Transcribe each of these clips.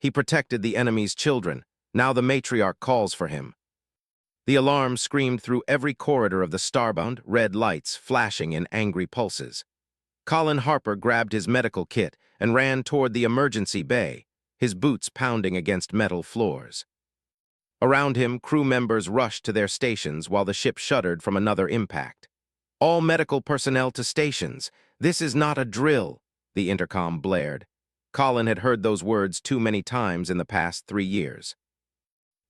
He protected the enemy's children. Now the Matriarch calls for him. The alarm screamed through every corridor of the Starbound, red lights flashing in angry pulses. Colin Harper grabbed his medical kit and ran toward the emergency bay, his boots pounding against metal floors. Around him, crew members rushed to their stations while the ship shuddered from another impact. "All medical personnel to stations. This is not a drill," the intercom blared. Colin had heard those words too many times in the past 3 years.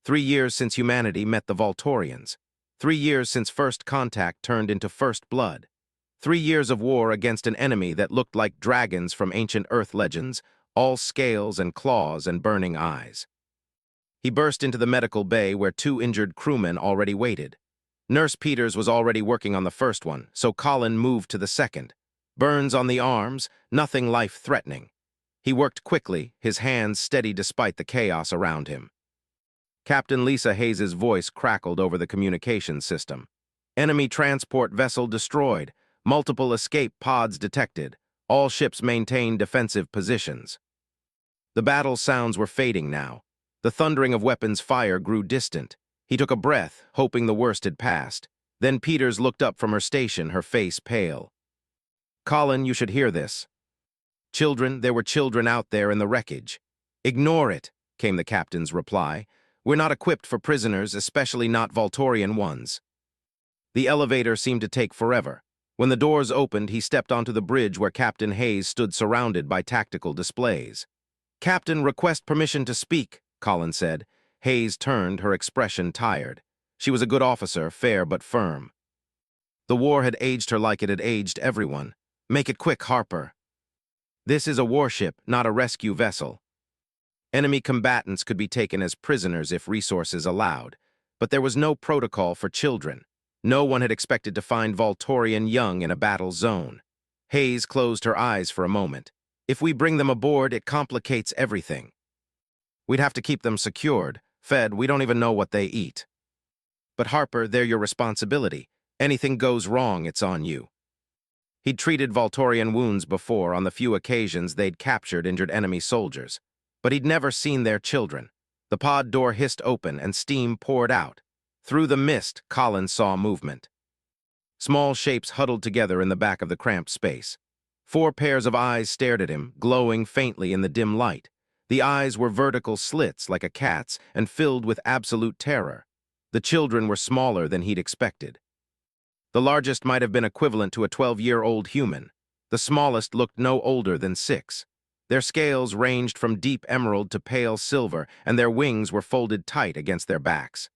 3 years since humanity met the Voltorians. 3 years since first contact turned into first blood. 3 years of war against an enemy that looked like dragons from ancient Earth legends, all scales and claws and burning eyes. He burst into the medical bay where 2 injured crewmen already waited. Nurse Peters was already working on the first one, so Colin moved to the second. Burns on the arms, nothing life-threatening. He worked quickly, his hands steady despite the chaos around him. Captain Lisa Hayes's voice crackled over the communications system. "Enemy transport vessel destroyed. Multiple escape pods detected. All ships maintain defensive positions." The battle sounds were fading now. The thundering of weapons fire grew distant. He took a breath, hoping the worst had passed. Then Peters looked up from her station, her face pale. "Colin, you should hear this. Children, there were children out there in the wreckage." "Ignore it," came the captain's reply. "We're not equipped for prisoners, especially not Voltorian ones." The elevator seemed to take forever. When the doors opened, he stepped onto the bridge where Captain Hayes stood surrounded by tactical displays. "Captain, request permission to speak," Colin said. Hayes turned, her expression tired. She was a good officer, fair but firm. The war had aged her like it had aged everyone. "Make it quick, Harper. This is a warship, not a rescue vessel." Enemy combatants could be taken as prisoners if resources allowed, but there was no protocol for children. No one had expected to find Voltorian young in a battle zone. Hayes closed her eyes for a moment. "If we bring them aboard, it complicates everything. We'd have to keep them secured, fed, we don't even know what they eat." "But Harper, they're your responsibility. Anything goes wrong, it's on you." He'd treated Voltorian wounds before on the few occasions they'd captured injured enemy soldiers. But he'd never seen their children. The pod door hissed open and steam poured out. Through the mist, Colin saw movement. Small shapes huddled together in the back of the cramped space. 4 pairs of eyes stared at him, glowing faintly in the dim light. The eyes were vertical slits like a cat's and filled with absolute terror. The children were smaller than he'd expected. The largest might have been equivalent to a 12-year-old human. The smallest looked no older than 6. Their scales ranged from deep emerald to pale silver, and their wings were folded tight against their backs.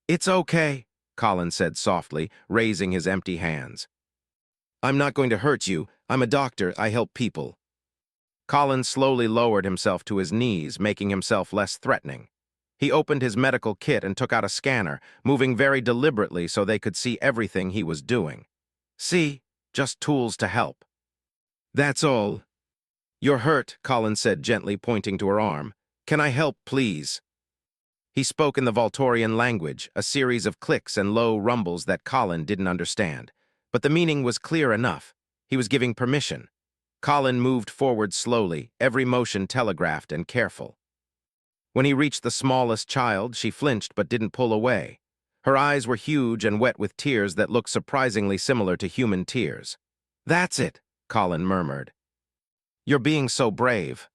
"It's okay," Colin said softly, raising his empty hands. "I'm not going to hurt you. I'm a doctor. I help people." Colin slowly lowered himself to his knees, making himself less threatening. He opened his medical kit and took out a scanner, moving very deliberately so they could see everything he was doing. "See? Just tools to help." "That's all." "You're hurt," Colin said gently, pointing to her arm. "Can I help, please?" He spoke in the Voltorian language, a series of clicks and low rumbles that Colin didn't understand. But the meaning was clear enough. He was giving permission. Colin moved forward slowly, every motion telegraphed and careful. When he reached the smallest child, she flinched but didn't pull away. Her eyes were huge and wet with tears that looked surprisingly similar to human tears. "That's it," Colin murmured. "You're being so brave."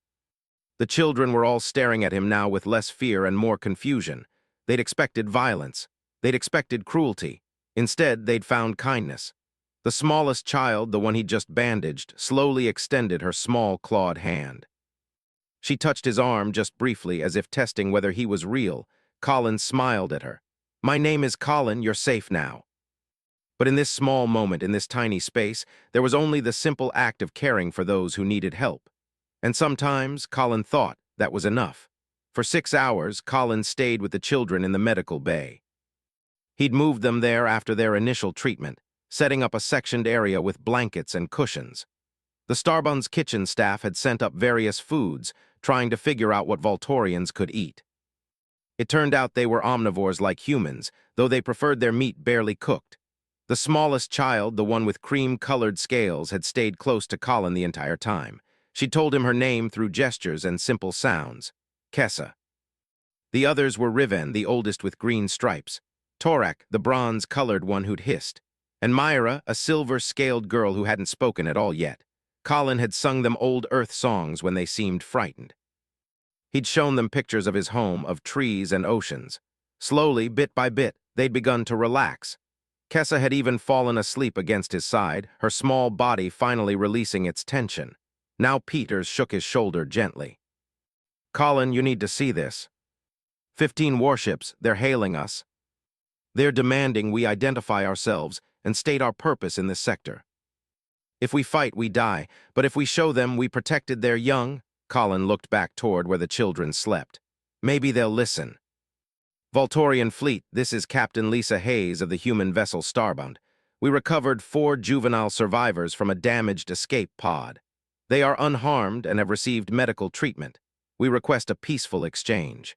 The children were all staring at him now with less fear and more confusion. They'd expected violence. They'd expected cruelty. Instead, they'd found kindness. The smallest child, the one he'd just bandaged, slowly extended her small clawed hand. She touched his arm just briefly, as if testing whether he was real. Colin smiled at her. "My name is Colin, you're safe now." But in this small moment, in this tiny space, there was only the simple act of caring for those who needed help. And sometimes, Colin thought, that was enough. For 6 hours, Colin stayed with the children in the medical bay. He'd moved them there after their initial treatment, setting up a sectioned area with blankets and cushions. The Starbound's kitchen staff had sent up various foods, trying to figure out what Voltorians could eat. It turned out they were omnivores like humans, though they preferred their meat barely cooked. The smallest child, the one with cream-colored scales, had stayed close to Colin the entire time. She told him her name through gestures and simple sounds. Kessa. The others were Riven, the oldest with green stripes, Torak, the bronze-colored one who'd hissed, and Myra, a silver-scaled girl who hadn't spoken at all yet. Colin had sung them old Earth songs when they seemed frightened. He'd shown them pictures of his home, of trees and oceans. Slowly, bit by bit, they'd begun to relax. Kessa had even fallen asleep against his side, her small body finally releasing its tension. Now Peters shook his shoulder gently. "Colin, you need to see this. 15 warships, they're hailing us. They're demanding we identify ourselves and state our purpose in this sector. If we fight, we die, but if we show them we protected their young..." Colin looked back toward where the children slept. "Maybe they'll listen." "Voltorian fleet, this is Captain Lisa Hayes of the human vessel Starbound. We recovered 4 juvenile survivors from a damaged escape pod. They are unharmed and have received medical treatment. We request a peaceful exchange."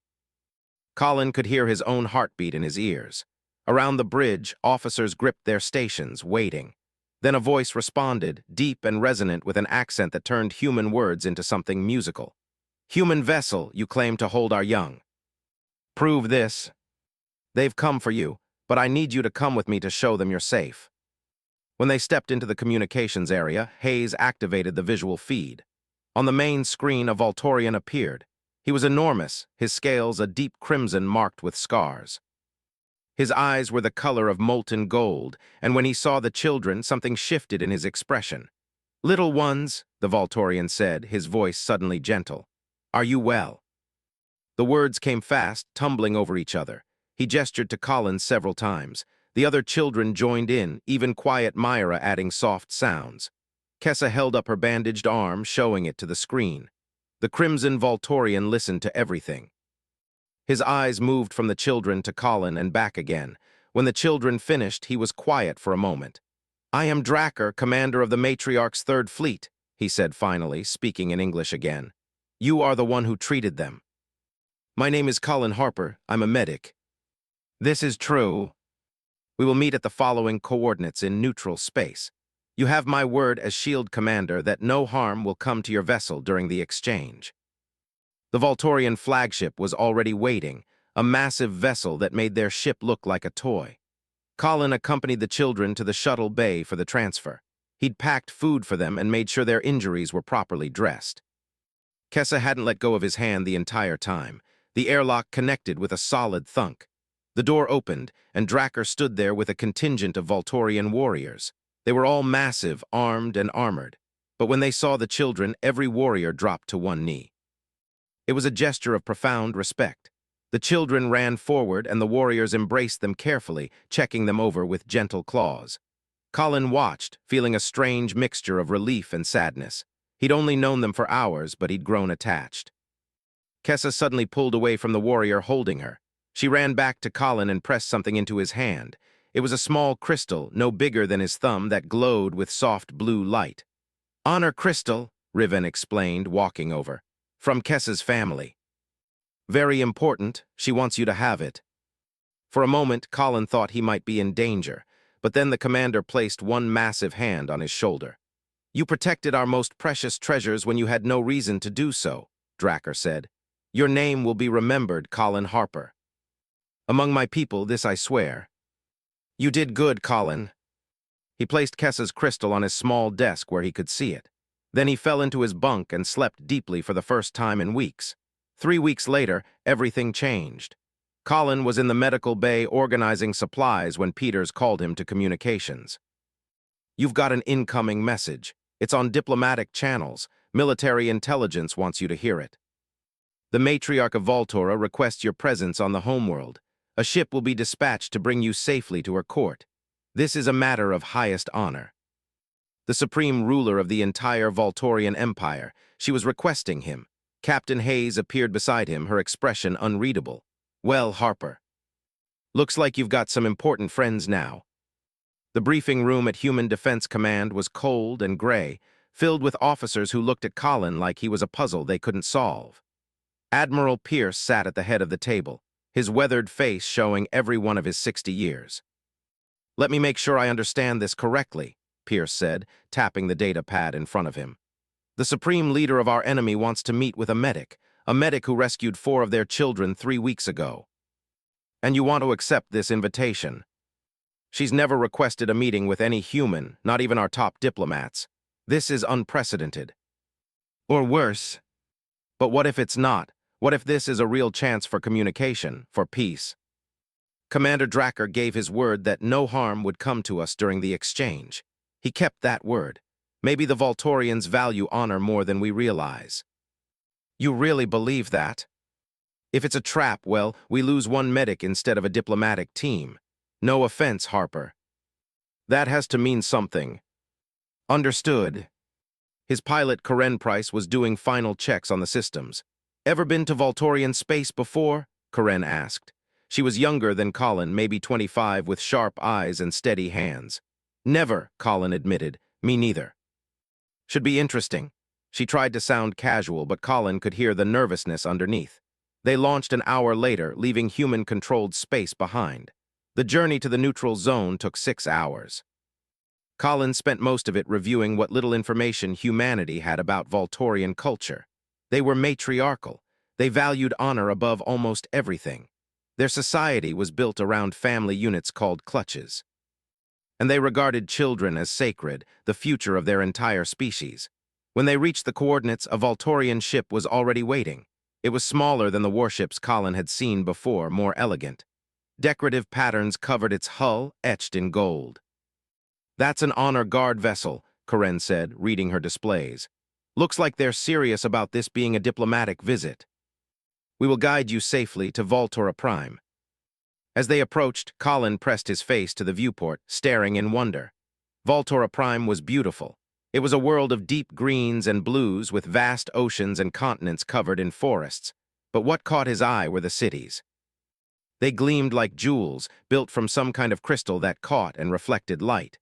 Colin could hear his own heartbeat in his ears. Around the bridge, officers gripped their stations, waiting. Then a voice responded, deep and resonant with an accent that turned human words into something musical. "Human vessel, you claim to hold our young. Prove this. They've come for you, but I need you to come with me to show them you're safe." When they stepped into the communications area, Hayes activated the visual feed. On the main screen, a Voltorian appeared. He was enormous, his scales a deep crimson marked with scars. His eyes were the color of molten gold, and when he saw the children, something shifted in his expression. "Little ones," the Voltorian said, his voice suddenly gentle. "Are you well?" The words came fast, tumbling over each other. He gestured to Colin several times. The other children joined in, even quiet Myra adding soft sounds. Kessa held up her bandaged arm, showing it to the screen. The crimson Voltorian listened to everything. His eyes moved from the children to Colin and back again. When the children finished, he was quiet for a moment. "I am Dracker, commander of the Matriarch's 3rd Fleet," he said finally, speaking in English again. "You are the one who treated them." "My name is Colin Harper. I'm a medic." "This is true. We will meet at the following coordinates in neutral space. You have my word as Shield Commander that no harm will come to your vessel during the exchange." The Voltorian flagship was already waiting, a massive vessel that made their ship look like a toy. Colin accompanied the children to the shuttle bay for the transfer. He'd packed food for them and made sure their injuries were properly dressed. Kessa hadn't let go of his hand the entire time. The airlock connected with a solid thunk. The door opened, and Dracker stood there with a contingent of Voltorian warriors. They were all massive, armed and armored. But when they saw the children, every warrior dropped to one knee. It was a gesture of profound respect. The children ran forward, and the warriors embraced them carefully, checking them over with gentle claws. Colin watched, feeling a strange mixture of relief and sadness. He'd only known them for hours, but he'd grown attached. Kessa suddenly pulled away from the warrior holding her. She ran back to Colin and pressed something into his hand. It was a small crystal, no bigger than his thumb, that glowed with soft blue light. "Honor crystal," Riven explained, walking over. "From Kessa's family. Very important, she wants you to have it." For a moment, Colin thought he might be in danger, but then the commander placed one massive hand on his shoulder. "You protected our most precious treasures when you had no reason to do so," Dracker said. "Your name will be remembered, Colin Harper. Among my people, this I swear." "You did good, Colin." He placed Kessa's crystal on his small desk where he could see it. Then he fell into his bunk and slept deeply for the first time in weeks. 3 weeks later, everything changed. Colin was in the medical bay organizing supplies when Peters called him to communications. "You've got an incoming message. It's on diplomatic channels. Military intelligence wants you to hear it. The Matriarch of Voltora requests your presence on the homeworld. A ship will be dispatched to bring you safely to her court. This is a matter of highest honor." The supreme ruler of the entire Voltorian Empire, she was requesting him. Captain Hayes appeared beside him, her expression unreadable. "Well, Harper. Looks like you've got some important friends now." The briefing room at Human Defense Command was cold and gray, filled with officers who looked at Colin like he was a puzzle they couldn't solve. Admiral Pierce sat at the head of the table, his weathered face showing every one of his 60 years. "Let me make sure I understand this correctly," Pierce said, tapping the data pad in front of him. "The supreme leader of our enemy wants to meet with a medic, a medic who rescued 4 of their children 3 weeks ago. And you want to accept this invitation. She's never requested a meeting with any human, not even our top diplomats. This is unprecedented. Or worse. But what if it's not? What if this is a real chance for communication, for peace? Commander Dracker gave his word that no harm would come to us during the exchange. He kept that word. Maybe the Voltorians value honor more than we realize. You really believe that? If it's a trap, well, we lose 1 medic instead of a diplomatic team. No offense, Harper. That has to mean something. Understood. His pilot, Karen Price, was doing final checks on the systems. Ever been to Voltorian space before? Karen asked. She was younger than Colin, maybe 25, with sharp eyes and steady hands. Never, Colin admitted. Me neither. Should be interesting. She tried to sound casual, but Colin could hear the nervousness underneath. They launched an hour later, leaving human-controlled space behind. The journey to the neutral zone took 6 hours. Colin spent most of it reviewing what little information humanity had about Voltorian culture. They were matriarchal. They valued honor above almost everything. Their society was built around family units called clutches. And they regarded children as sacred, the future of their entire species. When they reached the coordinates, a Voltorian ship was already waiting. It was smaller than the warships Colin had seen before, more elegant. Decorative patterns covered its hull, etched in gold. That's an honor guard vessel, Karen said, reading her displays. Looks like they're serious about this being a diplomatic visit. We will guide you safely to Voltura Prime. As they approached, Colin pressed his face to the viewport, staring in wonder. Voltura Prime was beautiful. It was a world of deep greens and blues with vast oceans and continents covered in forests. But what caught his eye were the cities. They gleamed like jewels, built from some kind of crystal that caught and reflected light.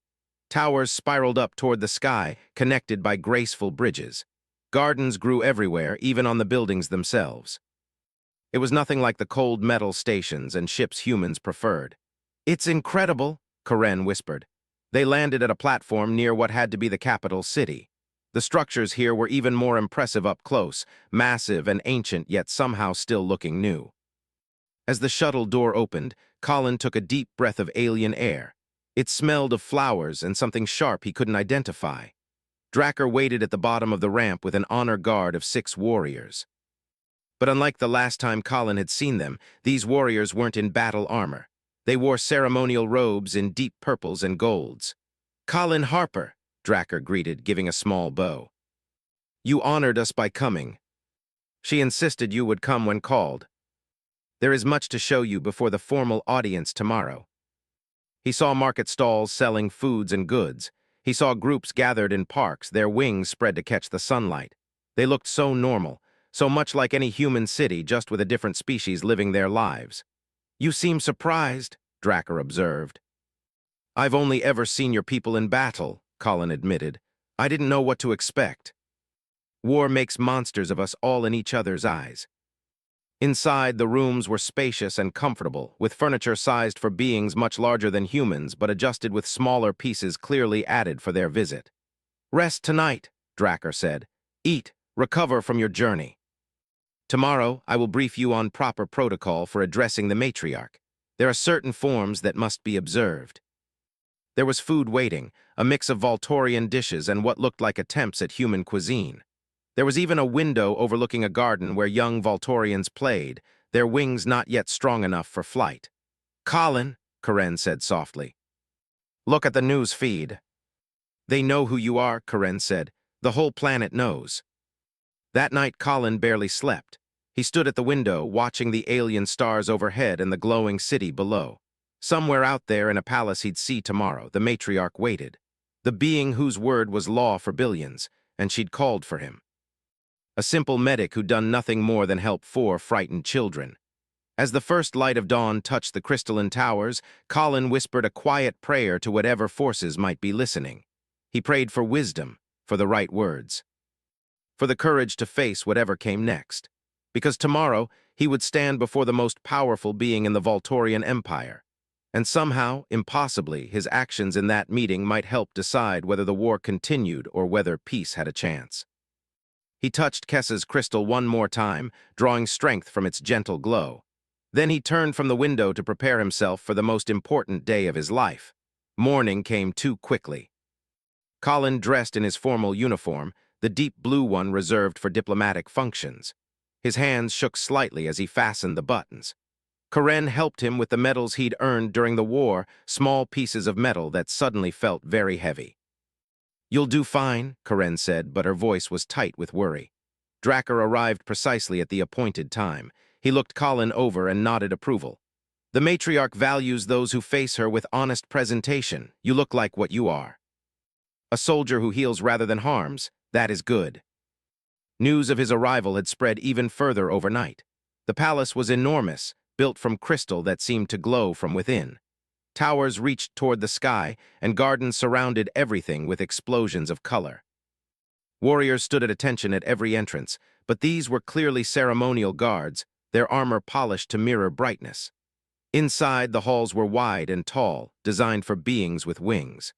Towers spiraled up toward the sky, connected by graceful bridges. Gardens grew everywhere, even on the buildings themselves. It was nothing like the cold metal stations and ships humans preferred. It's incredible, Karen whispered. They landed at a platform near what had to be the capital city. The structures here were even more impressive up close, massive and ancient, yet somehow still looking new. As the shuttle door opened, Colin took a deep breath of alien air. It smelled of flowers and something sharp he couldn't identify. Dracker waited at the bottom of the ramp with an honor guard of 6 warriors. But unlike the last time Colin had seen them, these warriors weren't in battle armor. They wore ceremonial robes in deep purples and golds. Colin Harper, Dracker greeted, giving a small bow. You honored us by coming. She insisted you would come when called. There is much to show you before the formal audience tomorrow. He saw market stalls selling foods and goods. He saw groups gathered in parks, their wings spread to catch the sunlight. They looked so normal, so much like any human city, just with a different species living their lives. You seem surprised, Dracker observed. I've only ever seen your people in battle, Colin admitted. I didn't know what to expect. War makes monsters of us all in each other's eyes. Inside, the rooms were spacious and comfortable, with furniture sized for beings much larger than humans, but adjusted with smaller pieces clearly added for their visit. Rest tonight, Dracker said. Eat, recover from your journey. Tomorrow, I will brief you on proper protocol for addressing the Matriarch. There are certain forms that must be observed. There was food waiting, a mix of Voltorian dishes and what looked like attempts at human cuisine. There was even a window overlooking a garden where young Voltorians played, their wings not yet strong enough for flight. Colin, Karen said softly. Look at the news feed. They know who you are, Karen said. The whole planet knows. That night, Colin barely slept. He stood at the window, watching the alien stars overhead and the glowing city below. Somewhere out there in a palace he'd see tomorrow, the Matriarch waited. The being whose word was law for billions, and she'd called for him. A simple medic who'd done nothing more than help 4 frightened children. As the first light of dawn touched the crystalline towers, Colin whispered a quiet prayer to whatever forces might be listening. He prayed for wisdom, for the right words, for the courage to face whatever came next. Because tomorrow, he would stand before the most powerful being in the Voltorian Empire. And somehow, impossibly, his actions in that meeting might help decide whether the war continued or whether peace had a chance. He touched Kessa's crystal one more time, drawing strength from its gentle glow. Then he turned from the window to prepare himself for the most important day of his life. Morning came too quickly. Colin dressed in his formal uniform, the deep blue one reserved for diplomatic functions. His hands shook slightly as he fastened the buttons. Karen helped him with the medals he'd earned during the war, small pieces of metal that suddenly felt very heavy. "You'll do fine," Karen said, but her voice was tight with worry. Dracker arrived precisely at the appointed time. He looked Colin over and nodded approval. "The Matriarch values those who face her with honest presentation. You look like what you are. A soldier who heals rather than harms. That is good." News of his arrival had spread even further overnight. The palace was enormous, built from crystal that seemed to glow from within. Towers reached toward the sky, and gardens surrounded everything with explosions of color. Warriors stood at attention at every entrance, but these were clearly ceremonial guards, their armor polished to mirror brightness. Inside, the halls were wide and tall, designed for beings with wings.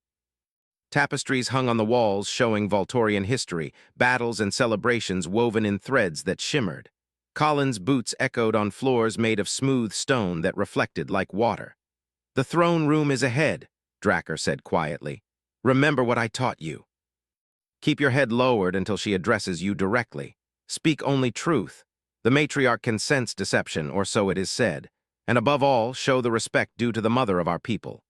Tapestries hung on the walls showing Volturian history, battles and celebrations woven in threads that shimmered. Colin's boots echoed on floors made of smooth stone that reflected like water. "The throne room is ahead," Dracker said quietly. "Remember what I taught you. Keep your head lowered until she addresses you directly. Speak only truth. The Matriarch can sense deception, or so it is said. And above all, show the respect due to the mother of our people."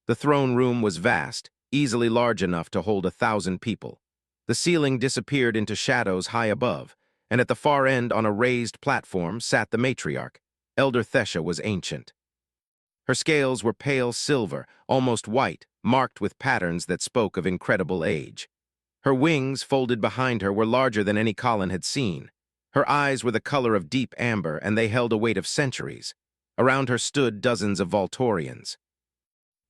The throne room was vast, easily large enough to hold 1,000 people. The ceiling disappeared into shadows high above, and at the far end on a raised platform sat the Matriarch. Elder Thesha was ancient. Her scales were pale silver, almost white, marked with patterns that spoke of incredible age. Her wings, folded behind her, were larger than any Colin had seen. Her eyes were the color of deep amber, and they held a weight of centuries. Around her stood dozens of Volturians.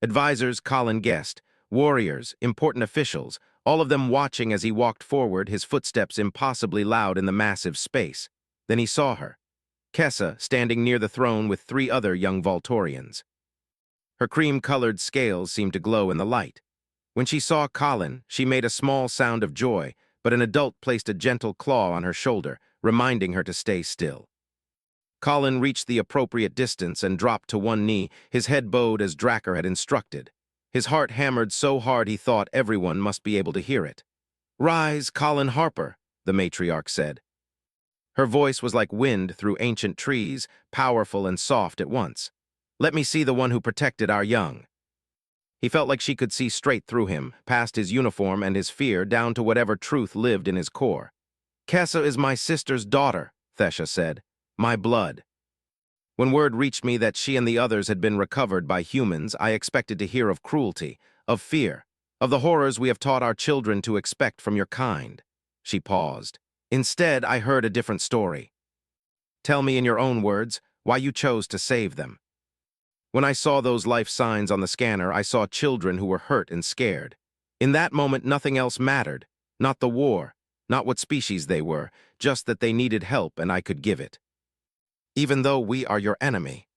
Advisors, Colin guessed, warriors, important officials, all of them watching as he walked forward, his footsteps impossibly loud in the massive space. Then he saw her, Kessa, standing near the throne with 3 other young Volturians. Her cream-colored scales seemed to glow in the light. When she saw Colin, she made a small sound of joy, but an adult placed a gentle claw on her shoulder, reminding her to stay still. Colin reached the appropriate distance and dropped to one knee, his head bowed as Dracker had instructed. His heart hammered so hard he thought everyone must be able to hear it. "Rise, Colin Harper," the Matriarch said. Her voice was like wind through ancient trees, powerful and soft at once. "Let me see the one who protected our young." He felt like she could see straight through him, past his uniform and his fear, down to whatever truth lived in his core. "Kessa is my sister's daughter," Thesha said. "My blood." When word reached me that she and the others had been recovered by humans, I expected to hear of cruelty, of fear, of the horrors we have taught our children to expect from your kind. She paused. Instead, I heard a different story. "Tell me in your own words why you chose to save them." When I saw those life signs on the scanner, I saw children who were hurt and scared. In that moment, nothing else mattered. Not the war, not what species they were, just that they needed help and I could give it. "Even though we are your enemy."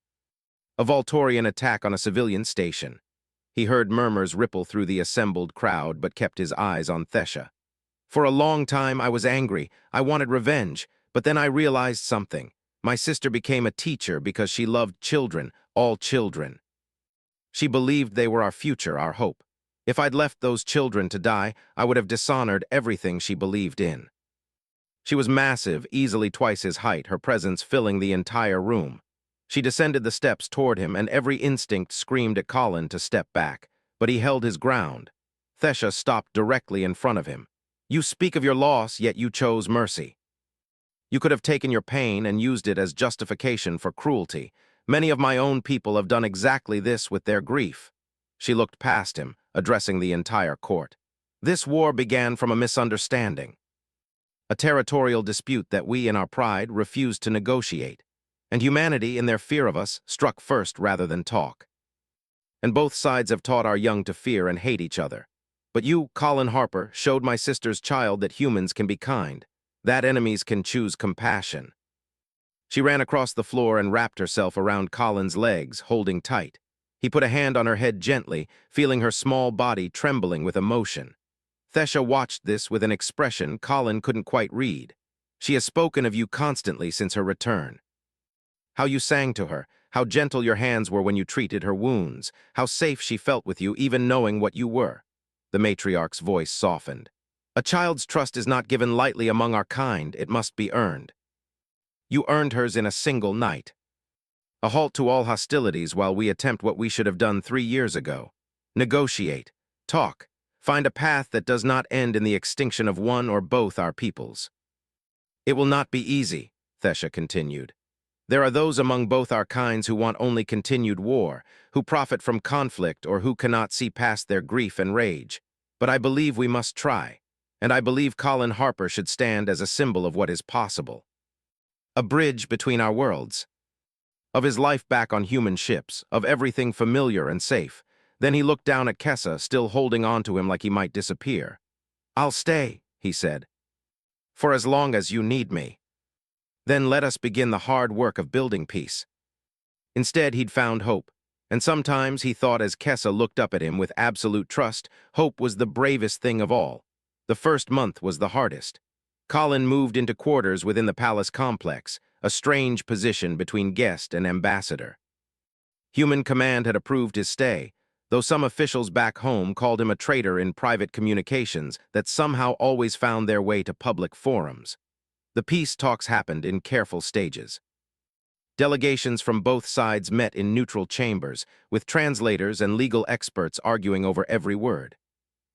A Volturian attack on a civilian station. He heard murmurs ripple through the assembled crowd, but kept his eyes on Thesha. "For a long time I was angry. I wanted revenge, but then I realized something. My sister became a teacher because she loved children, all children. She believed they were our future, our hope. If I'd left those children to die, I would have dishonored everything she believed in." She was massive, easily twice his height, her presence filling the entire room. She descended the steps toward him, and every instinct screamed at Colin to step back, but he held his ground. Thesha stopped directly in front of him. "You speak of your loss, yet you chose mercy. You could have taken your pain and used it as justification for cruelty. Many of my own people have done exactly this with their grief." She looked past him, addressing the entire court. "This war began from a misunderstanding. A territorial dispute that we, in our pride, refused to negotiate. And humanity, in their fear of us, struck first rather than talk. And both sides have taught our young to fear and hate each other. But you, Colin Harper, showed my sister's child that humans can be kind, that enemies can choose compassion." She ran across the floor and wrapped herself around Colin's legs, holding tight. He put a hand on her head gently, feeling her small body trembling with emotion. Thesha watched this with an expression Colin couldn't quite read. She has spoken of you constantly since her return. How you sang to her, how gentle your hands were when you treated her wounds, how safe she felt with you even knowing what you were. The matriarch's voice softened. A child's trust is not given lightly among our kind, it must be earned. You earned hers in a single night. A halt to all hostilities while we attempt what we should have done 3 years ago. Negotiate, talk, find a path that does not end in the extinction of one or both our peoples. It will not be easy, Thesha continued. There are those among both our kinds who want only continued war, who profit from conflict or who cannot see past their grief and rage. But I believe we must try, and I believe Colin Harper should stand as a symbol of what is possible. A bridge between our worlds. Of his life back on human ships, of everything familiar and safe. Then he looked down at Kessa, still holding on to him like he might disappear. I'll stay, he said, for as long as you need me. Then let us begin the hard work of building peace. Instead, he'd found hope, and sometimes he thought as Kessa looked up at him with absolute trust, hope was the bravest thing of all. The first month was the hardest. Colin moved into quarters within the palace complex, a strange position between guest and ambassador. Human command had approved his stay, though some officials back home called him a traitor in private communications that somehow always found their way to public forums. The peace talks happened in careful stages. Delegations from both sides met in neutral chambers, with translators and legal experts arguing over every word.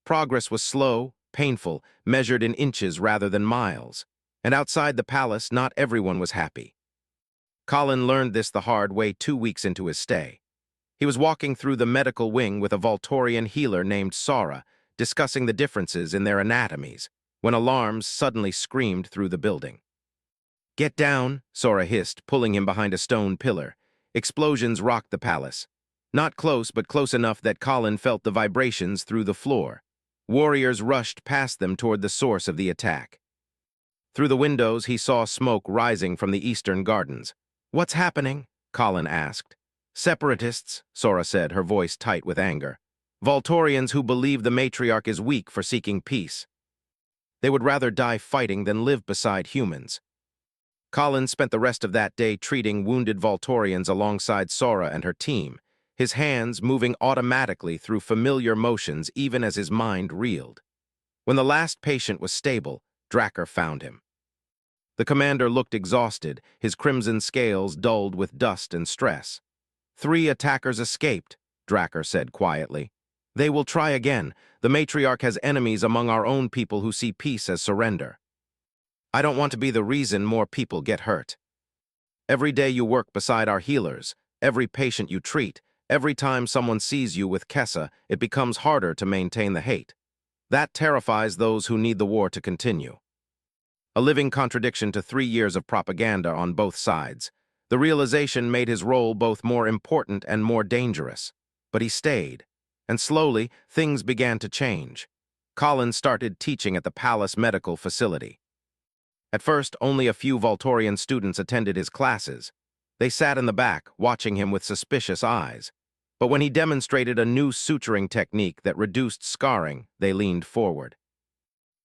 Progress was slow, painful, measured in inches rather than miles, and outside the palace not everyone was happy. Colin learned this the hard way 2 weeks into his stay. He was walking through the medical wing with a Voltorian healer named Sora, discussing the differences in their anatomies, when alarms suddenly screamed through the building. Get down, Sora hissed, pulling him behind a stone pillar. Explosions rocked the palace. Not close, but close enough that Colin felt the vibrations through the floor. Warriors rushed past them toward the source of the attack. Through the windows, he saw smoke rising from the eastern gardens. What's happening? Colin asked. Separatists, Sora said, her voice tight with anger. Voltorians who believe the Matriarch is weak for seeking peace. They would rather die fighting than live beside humans. Colin spent the rest of that day treating wounded Voltorians alongside Sora and her team, his hands moving automatically through familiar motions even as his mind reeled. When the last patient was stable, Drakkar found him. The commander looked exhausted, his crimson scales dulled with dust and stress. 3 attackers escaped, Drakkar said quietly. They will try again. The Matriarch has enemies among our own people who see peace as surrender. I don't want to be the reason more people get hurt. Every day you work beside our healers, every patient you treat, every time someone sees you with Kessa, it becomes harder to maintain the hate. That terrifies those who need the war to continue. A living contradiction to 3 years of propaganda on both sides. The realization made his role both more important and more dangerous. But he stayed, and slowly things began to change. Colin started teaching at the palace medical facility. At first, only a few Voltorian students attended his classes. They sat in the back, watching him with suspicious eyes. But when he demonstrated a new suturing technique that reduced scarring, they leaned forward.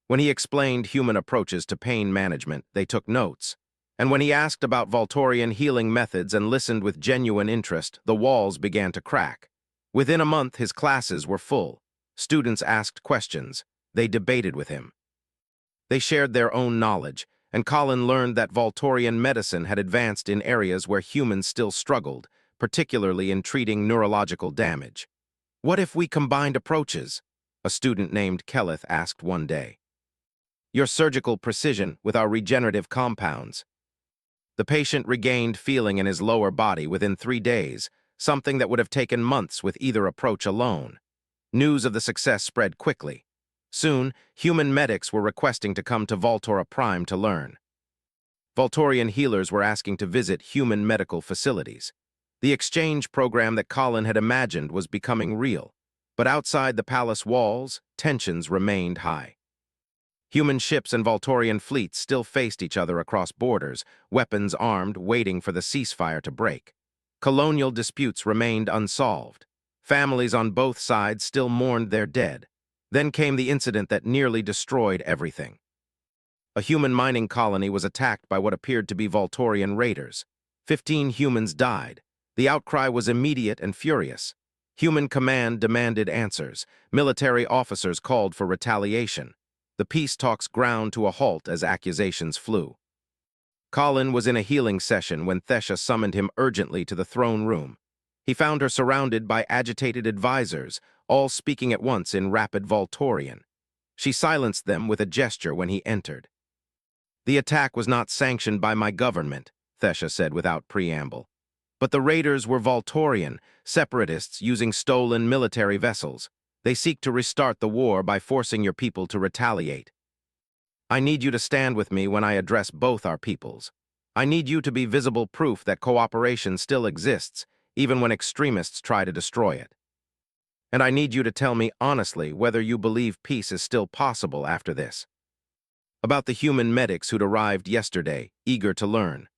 When he explained human approaches to pain management, they took notes. And when he asked about Voltorian healing methods and listened with genuine interest, the walls began to crack. Within a month, his classes were full. Students asked questions. They debated with him. They shared their own knowledge, and Colin learned that Voltorian medicine had advanced in areas where humans still struggled, particularly in treating neurological damage. What if we combined approaches? A student named Kelleth asked one day. Your surgical precision with our regenerative compounds. The patient regained feeling in his lower body within 3 days, something that would have taken months with either approach alone. News of the success spread quickly. Soon, human medics were requesting to come to Voltora Prime to learn. Voltorian healers were asking to visit human medical facilities. The exchange program that Colin had imagined was becoming real, but outside the palace walls, tensions remained high. Human ships and Voltorian fleets still faced each other across borders, weapons armed, waiting for the ceasefire to break. Colonial disputes remained unsolved. Families on both sides still mourned their dead. Then came the incident that nearly destroyed everything. A human mining colony was attacked by what appeared to be Volturian raiders. 15 humans died. The outcry was immediate and furious. Human command demanded answers. Military officers called for retaliation. The peace talks ground to a halt as accusations flew. Colin was in a healing session when Thesha summoned him urgently to the throne room. He found her surrounded by agitated advisors, all speaking at once in rapid Volturian. She silenced them with a gesture when he entered. "The attack was not sanctioned by my government," Thesha said without preamble. "But the raiders were Volturian, separatists using stolen military vessels. They seek to restart the war by forcing your people to retaliate. I need you to stand with me when I address both our peoples. I need you to be visible proof that cooperation still exists, even when extremists try to destroy it. And I need you to tell me honestly whether you believe peace is still possible after this." About the human medics who'd arrived yesterday, eager to learn.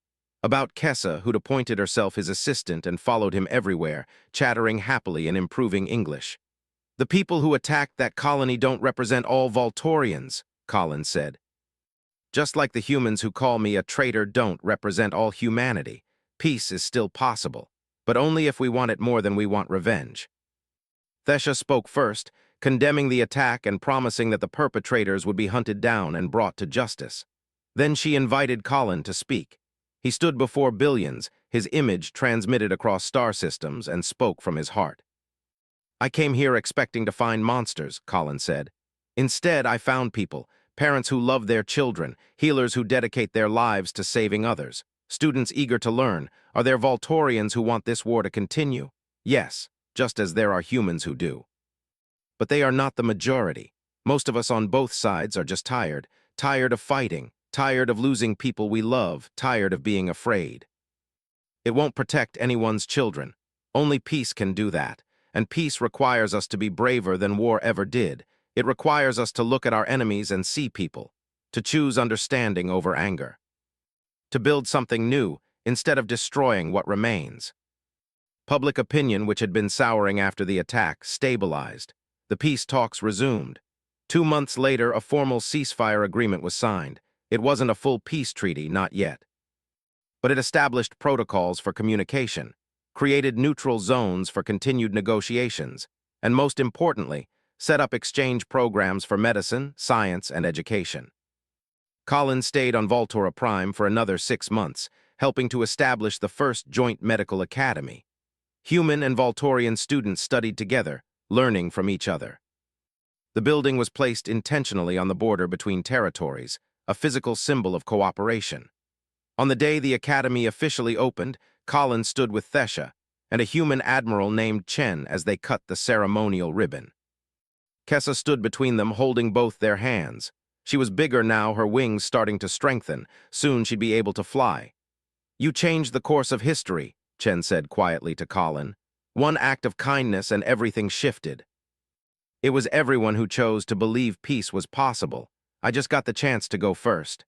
About Kessa, who'd appointed herself his assistant and followed him everywhere, chattering happily and improving English. "The people who attacked that colony don't represent all Volturians," Colin said. "Just like the humans who call me a traitor don't represent all humanity. Peace is still possible, but only if we want it more than we want revenge." Thesha spoke first, condemning the attack and promising that the perpetrators would be hunted down and brought to justice. Then she invited Colin to speak. He stood before billions, his image transmitted across star systems, and spoke from his heart. "I came here expecting to find monsters," Colin said. "Instead, I found people, parents who love their children, healers who dedicate their lives to saving others, students eager to learn. Are there Volturians who want this war to continue? Yes, just as there are humans who do. But they are not the majority. Most of us on both sides are just tired of fighting, tired of losing people we love, tired of being afraid. It won't protect anyone's children. Only peace can do that, and peace requires us to be braver than war ever did. It requires us to look at our enemies and see people, to choose understanding over anger, to build something new instead of destroying what remains." Public opinion, which had been souring after the attack, stabilized. The peace talks resumed. 2 months later, a formal ceasefire agreement was signed. It wasn't a full peace treaty, not yet. But it established protocols for communication, created neutral zones for continued negotiations, and most importantly, set up exchange programs for medicine, science, and education. Colin stayed on Voltura Prime for another 6 months, helping to establish the first joint medical academy. Human and Volturian students studied together, learning from each other. The building was placed intentionally on the border between territories, a physical symbol of cooperation. On the day the academy officially opened, Colin stood with Thesha and a human admiral named Chen as they cut the ceremonial ribbon. Kessa stood between them, holding both their hands. She was bigger now, her wings starting to strengthen. Soon she'd be able to fly. "You changed the course of history," Chen said quietly to Colin. "One act of kindness and everything shifted. It was everyone who chose to believe peace was possible. I just got the chance to go first."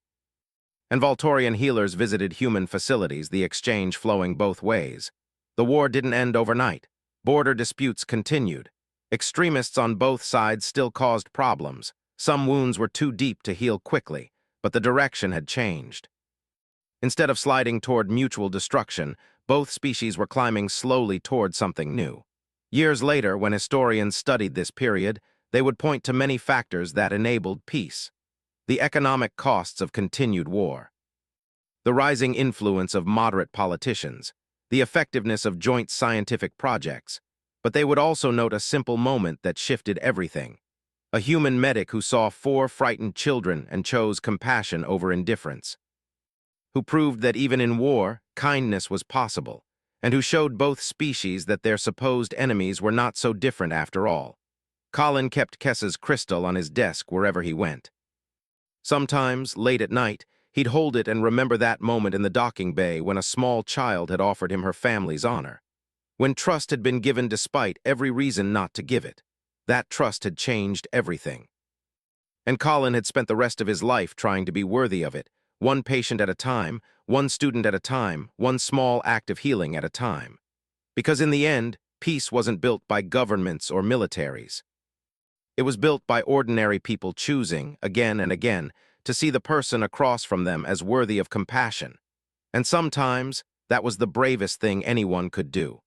And Volturian healers visited human facilities, the exchange flowing both ways. The war didn't end overnight. Border disputes continued. Extremists on both sides still caused problems. Some wounds were too deep to heal quickly, but the direction had changed. Instead of sliding toward mutual destruction, both species were climbing slowly toward something new. Years later, when historians studied this period, they would point to many factors that enabled peace. The economic costs of continued war, the rising influence of moderate politicians, the effectiveness of joint scientific projects. But they would also note a simple moment that shifted everything. A human medic who saw 4 frightened children and chose compassion over indifference, who proved that even in war, kindness was possible, and who showed both species that their supposed enemies were not so different after all. Colin kept Kessa's crystal on his desk wherever he went. Sometimes, late at night, he'd hold it and remember that moment in the docking bay when a small child had offered him her family's honor. When trust had been given despite every reason not to give it. That trust had changed everything. And Colin had spent the rest of his life trying to be worthy of it, one patient at a time, one student at a time, one small act of healing at a time. Because in the end, peace wasn't built by governments or militaries. It was built by ordinary people choosing, again and again, to see the person across from them as worthy of compassion. And sometimes, that was the bravest thing anyone could do.